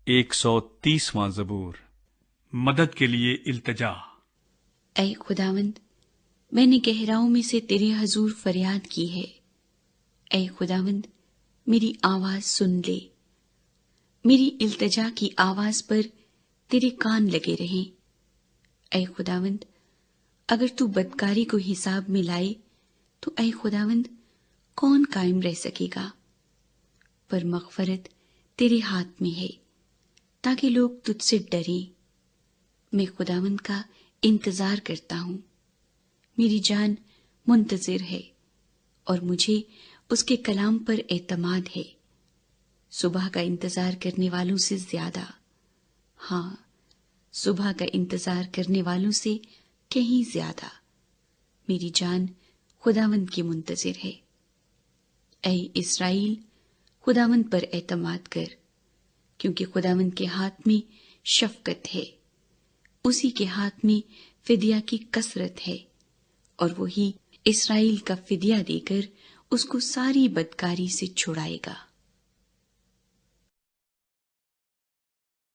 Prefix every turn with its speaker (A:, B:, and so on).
A: 130واں زبور۔ مدد کے لیے التجا۔
B: اے خداوند، میں نے گہراؤں میں سے تیرے حضور فریاد کی ہے۔ اے خداوند، میری آواز سن لے۔ میری التجا کی آواز پر تیرے کان لگے رہیں۔ اے خداوند، اگر تو بدکاری کو حساب میں لائے تو اے خداوند کون قائم رہ سکے گا؟ پر مغفرت تیرے ہاتھ میں ہے تاکہ لوگ تجھ سے ڈریں۔ میں خداوند کا انتظار کرتا ہوں، میری جان منتظر ہے اور مجھے اس کے کلام پر اعتماد ہے۔ صبح کا انتظار کرنے والوں سے زیادہ، ہاں، صبح کا انتظار کرنے والوں سے کہیں زیادہ میری جان خداوند کی منتظر ہے۔ اے اسرائیل، خداوند پر اعتماد کر، کیونکہ خداوند کے ہاتھ میں شفقت ہے، اسی کے ہاتھ میں فدیہ کی کثرت ہے، اور وہی اسرائیل کا فدیہ دے کر اس کو ساری بدکاری سے چھڑائے گا۔